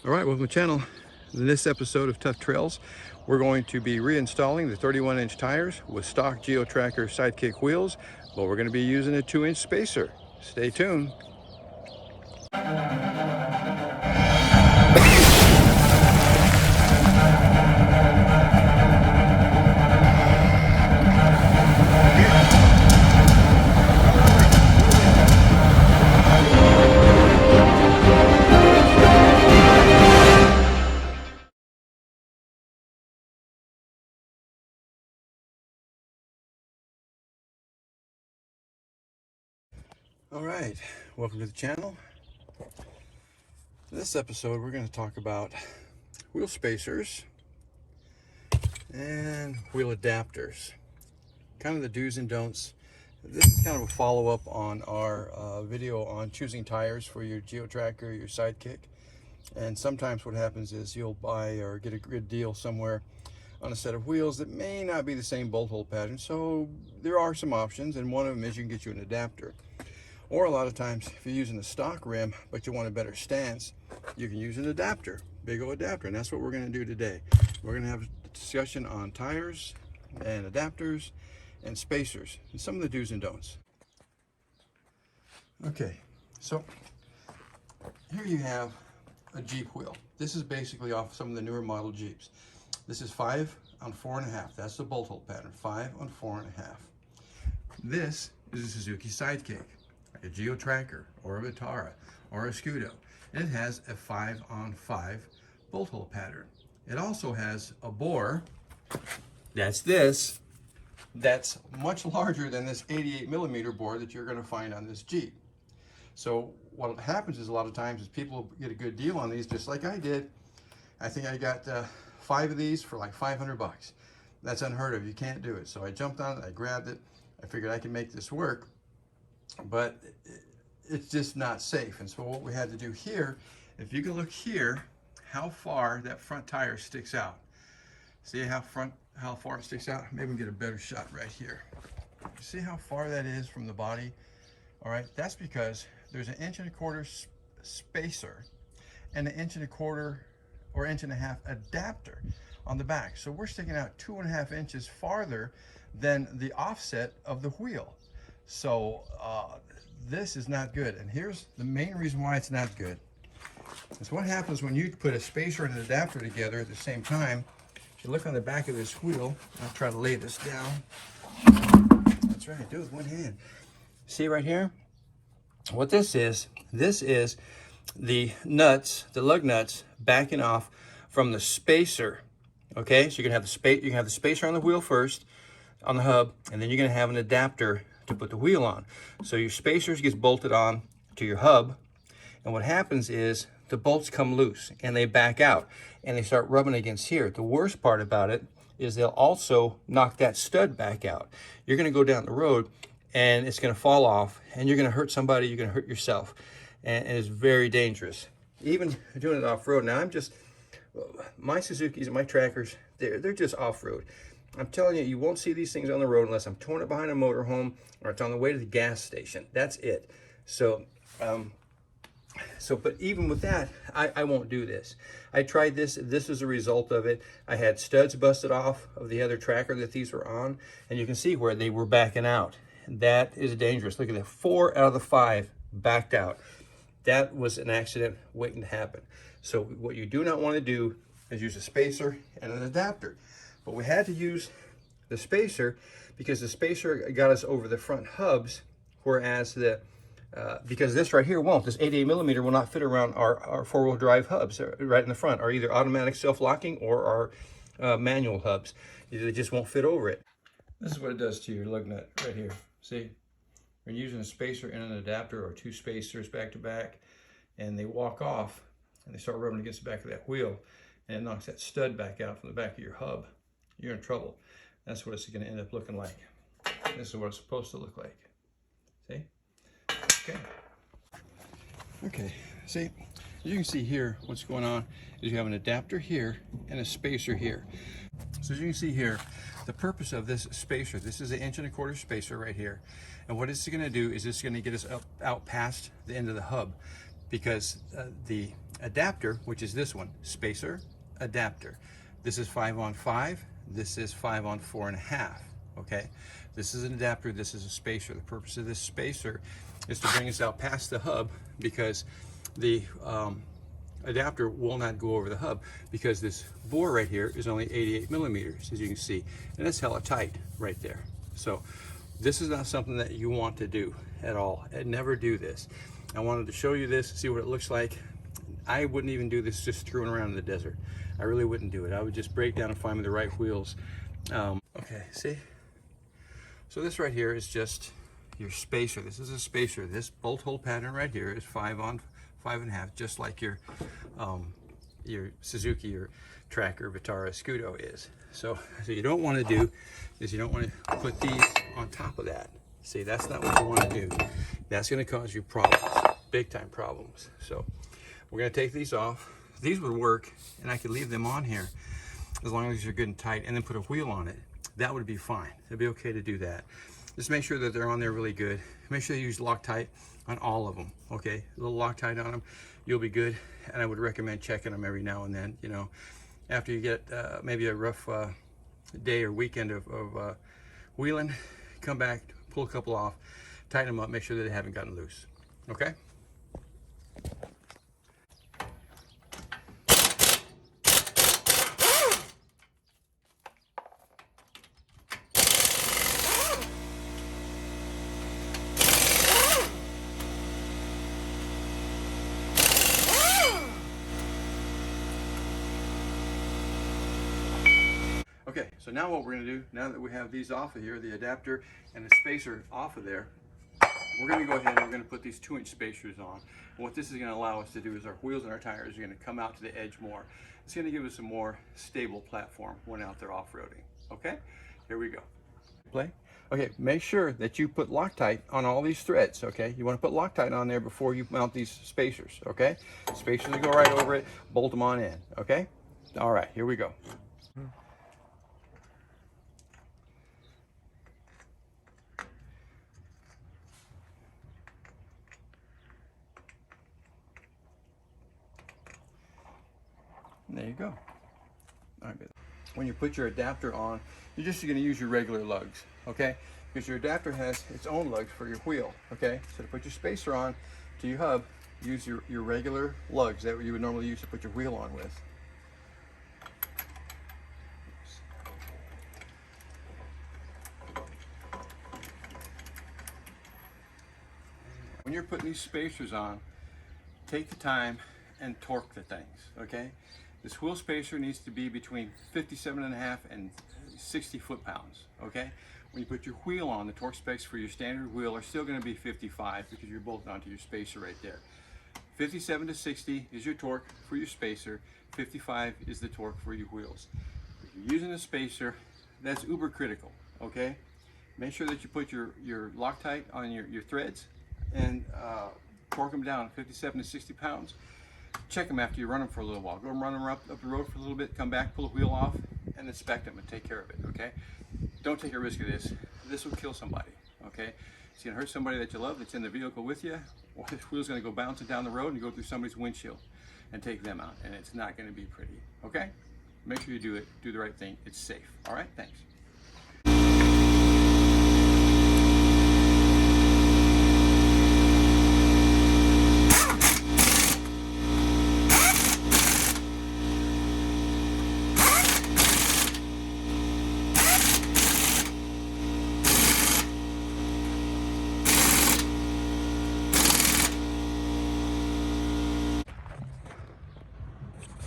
All right, welcome to the channel. In this episode of Tough Trails, we're going to be reinstalling the 31-inch tires with stock GeoTracker Sidekick wheels, but we're going to be using a 2-inch spacer. Stay tuned. All right, welcome to the channel. In this episode, we're going to talk about wheel spacers and wheel adapters, kind of the do's and don'ts. This is kind of a follow-up on our video on choosing tires for your GeoTracker, your Sidekick. And sometimes what happens is you'll buy or get a good deal somewhere on a set of wheels that may not be the same bolt hole pattern. So there are some options, and one of them is you can get you an adapter. Or a lot of times, if you're using a stock rim, but you want a better stance, you can use an adapter, big old adapter. And that's what we're going to do today. We're going to have a discussion on tires and adapters and spacers and some of the do's and don'ts. Okay, so here you have a Jeep wheel. This is basically off some of the newer model Jeeps. This is 5 on 4.5. That's the bolt hole pattern, 5 on 4.5. This is a Suzuki Sidekick, a GeoTracker or a Vitara or a Escudo, and it has a 5 on 5 bolt hole pattern. It also has a bore, that's this, that's much larger than this 88mm bore that you're going to find on this Jeep. So what happens is a lot of times is people get a good deal on these, just like I did. I think I got 5 of these for like 500 bucks. That's unheard of. You can't do it. So I jumped on it, I grabbed it, I figured I can make this work, but it's just not safe. And so what we had to do here, if you can look here, how far that front tire sticks out. See how far it sticks out? Maybe we can get a better shot right here. See how far that is from the body? All right, that's because there's an 1.25 inch spacer and an 1.25 inch or 1.5 inch adapter on the back. So we're sticking out 2.5 inches farther than the offset of the wheel. So this is not good. And here's the main reason why it's not good. It's what happens when you put a spacer and an adapter together at the same time. If you look on the back of this wheel, I'll try to lay this down. That's right, do it with one hand. See right here? What this is the nuts, the lug nuts backing off from the spacer. Okay, so you can have the spacer on the wheel first, on the hub, and then you're going to have an adapter to put the wheel on. So your spacers gets bolted on to your hub, and what happens is the bolts come loose and they back out and they start rubbing against here. The worst part about it is they'll also knock that stud back out. You're going to go down the road and it's going to fall off, and you're going to hurt somebody, you're going to hurt yourself, and it's very dangerous. Even doing it off-road. Now my Suzukis and my trackers, they're just off-road. I'm telling you, you won't see these things on the road unless I'm towing it behind a motorhome or it's on the way to the gas station. That's it. So, but even with that, I won't do this. I tried this. This is a result of it. I had studs busted off of the other tracker that these were on, and you can see where they were backing out. That is dangerous. Look at that, 4 out of the 5 backed out. That was an accident waiting to happen. So what you do not want to do is use a spacer and an adapter. But we had to use the spacer because the spacer got us over the front hubs, whereas because this right here won't. This 88mm will not fit around our 4-wheel drive hubs right in the front, or either automatic self-locking or our manual hubs. They just won't fit over it. This is what it does to your lug nut right here. See, when you're using a spacer and an adapter, or 2 spacers back to back, and they walk off and they start rubbing against the back of that wheel, and it knocks that stud back out from the back of your hub, you're in trouble. That's what it's going to end up looking like. This is what it's supposed to look like. See? Okay, see, you can see here what's going on is you have an adapter here and a spacer here. So as you can see here, the purpose of this spacer, this is an 1.25 inch spacer right here. And what it's going to do is it's going to get us out past the end of the hub. because the adapter, which is this one, spacer, adapter. This is 5 on 5, this is 5 on 4.5, okay? This is an adapter, this is a spacer. The purpose of this spacer is to bring us out past the hub, because the adapter will not go over the hub, because this bore right here is only 88 millimeters, as you can see, and it's hella tight right there. So this is not something that you want to do at all. I'd never do this. I wanted to show you this, see what it looks like. I wouldn't even do this just screwing around in the desert. I really wouldn't do it. I would just break down and find me the right wheels. Okay, see? So this right here is just your spacer. This is a spacer. This bolt hole pattern right here is 5 on 5.5, just like your Suzuki or Tracker Vitara Escudo is. So you don't want to do is you don't want to put these on top of that. See, that's not what you want to do. That's going to cause you problems, big time problems. So we're going to take these off. These would work, and I could leave them on here as long as they're good and tight, and then put a wheel on it. That would be fine. It'd be okay to do that. Just make sure that they're on there really good. Make sure you use Loctite on all of them, okay? A little Loctite on them, you'll be good. And I would recommend checking them every now and then, you know. After you get maybe a rough day or weekend of wheeling, come back, pull a couple off, tighten them up, make sure that they haven't gotten loose, okay? Okay, so now what we're going to do, now that we have these off of here, the adapter and the spacer off of there, we're going to go ahead and we're going to put these 2-inch spacers on. And what this is going to allow us to do is our wheels and our tires are going to come out to the edge more. It's going to give us a more stable platform when out there off-roading. Okay, here we go. Play. Okay, make sure that you put Loctite on all these threads, okay? You want to put Loctite on there before you mount these spacers, okay? Spacers will go right over it, bolt them on in, okay? All right, here we go. There you go. All right. When you put your adapter on, you're just going to use your regular lugs, okay? Because your adapter has its own lugs for your wheel, okay? So to put your spacer on to your hub, use your regular lugs that you would normally use to put your wheel on with. When you're putting these spacers on, take the time and torque the things, okay? This wheel spacer needs to be between 57.5 and 60 foot-pounds, okay? When you put your wheel on, the torque specs for your standard wheel are still going to be 55 because you're bolting onto your spacer right there. 57 to 60 is your torque for your spacer. 55 is the torque for your wheels. If you're using a spacer, that's uber critical, okay? Make sure that you put your Loctite on your threads and torque them down 57 to 60 pounds. Check them after you run them for a little while. Go and run them up the road for a little bit, come back, pull the wheel off, and inspect them and take care of it, okay? Don't take a risk of this. This will kill somebody, okay? It's gonna hurt somebody that you love that's in the vehicle with you, or this wheel's gonna go bouncing down the road and go through somebody's windshield and take them out, and it's not gonna be pretty, okay? Make sure you do it, do the right thing, it's safe, all right? Thanks.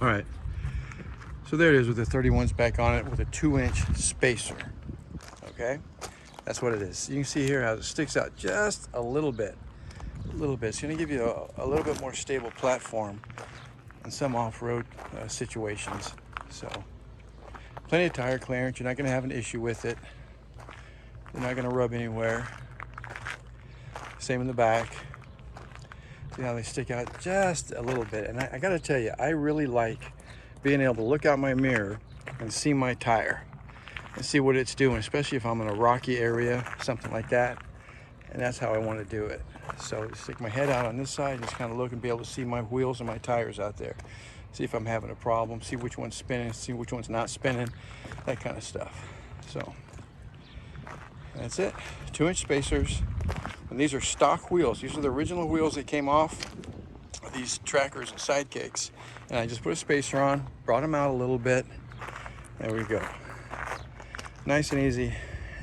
All right, so there it is with the 31s back on it with a 2-inch spacer, okay? That's what it is. You can see here how it sticks out just a little bit. It's gonna give you a little bit more stable platform in some off-road situations. So, plenty of tire clearance. You're not gonna have an issue with it. You're not gonna rub anywhere. Same in the back. See how they stick out just a little bit. And I gotta tell you, I really like being able to look out my mirror and see my tire and see what it's doing, especially if I'm in a rocky area, something like that. And that's how I want to do it. So stick my head out on this side, just kind of look and be able to see my wheels and my tires out there. See if I'm having a problem, see which one's spinning, see which one's not spinning, that kind of stuff. So that's it. 2-inch spacers. And these are stock wheels. These are the original wheels that came off of these trackers and sidekicks. And I just put a spacer on, brought them out a little bit. There we go. Nice and easy.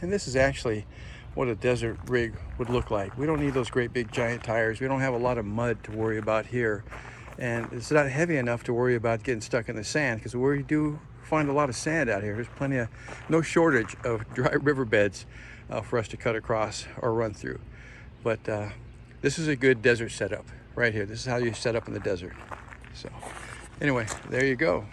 And this is actually what a desert rig would look like. We don't need those great big giant tires. We don't have a lot of mud to worry about here. And it's not heavy enough to worry about getting stuck in the sand, because we do find a lot of sand out here. There's plenty of, no shortage of dry riverbeds for us to cut across or run through. But this is a good desert setup right here. This is how you set up in the desert. So anyway, there you go.